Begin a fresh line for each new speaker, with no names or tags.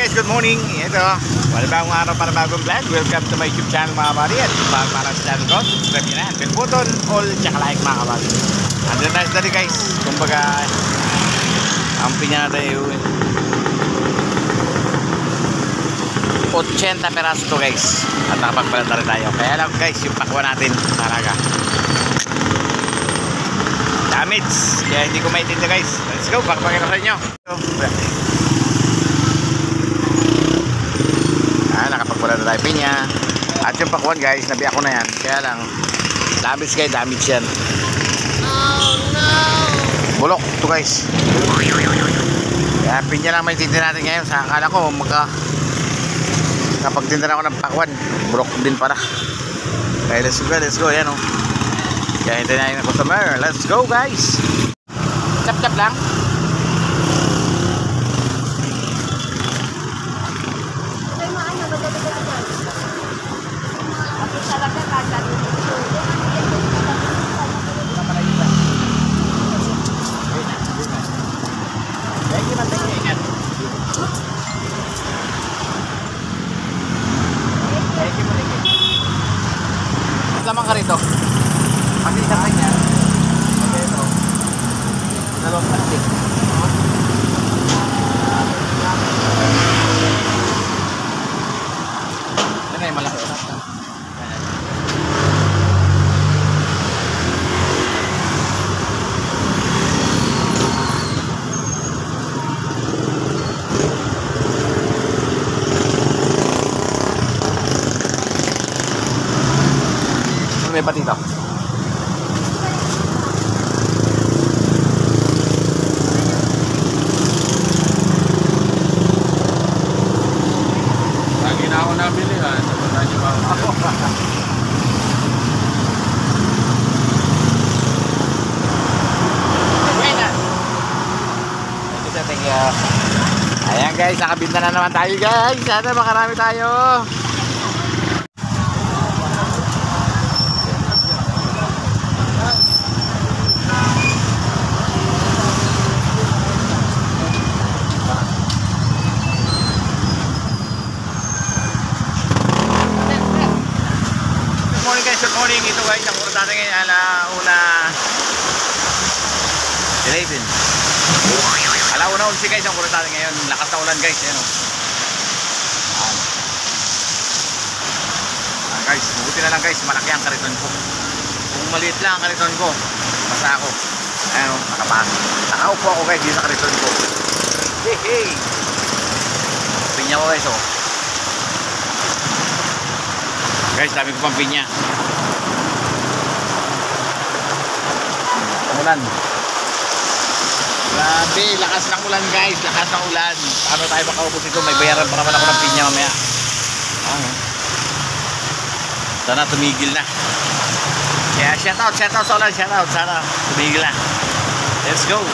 guys, good morning. Ito, bagong araw para bagong vlog. Welcome to my YouTube channel mga kabady. At para sa channel ko, subscribe nyo na. Bell button, all, tsaka like mga kabady. Andun tayo dali guys. Kumbaga, ang pinya natin yung 80 peraso to guys. At nakapagbalata rin tayo. Kaya lang guys, yung pakwa natin talaga damage. Kaya hindi ko maitinda guys. Let's go, pakpakita sa inyo. Nakapagpula na tayo pinya. At yung pakwan guys, nabiyak ko na yan. Kaya lang, damage guys, damage yan. Oh no! Bulok ito guys. Kaya pinya lang may tinda natin ngayon. Sa akala ko, kapag tinda na ako ng pakwan, bulok din para. Kaya let's go, yan o. Kaya hintayin natin ang customer. Let's go guys! Chap-chap lang. Lamang ka rito. Pati isang kanya. Okay, ito. Dalawang plastic. Ito na yung malaki. May pa dito.
Lagi na ako nabili ha. Sabi pa ako.
Ayan guys, nakabinta na naman tayo guys. Sana makarami tayo. Good morning, ito guys, ang oras natin ngayon alauna 11. Alauna 11 guys, ang oras natin ngayon. Lakas na ulan guys, yan o. Guys, buti na lang guys, malaki ang kariton ko. Kung maliit lang ang kariton ko, basta ako. Ayan o, nakapasok. Nakaupo ako guys, dito sa kariton ko. Hey! Pinya ko guys o. Guys, dami ko pang pinya. Ulan. Grabe, lakas ng ulan guys, lakas ng ulan. Paano tayo makaubos ito? May bayaran pa naman ako ng pinya mamaya. Sana tumigil na. Kaya shout out sa ulan, shout out. Sana tumigil na. Let's go.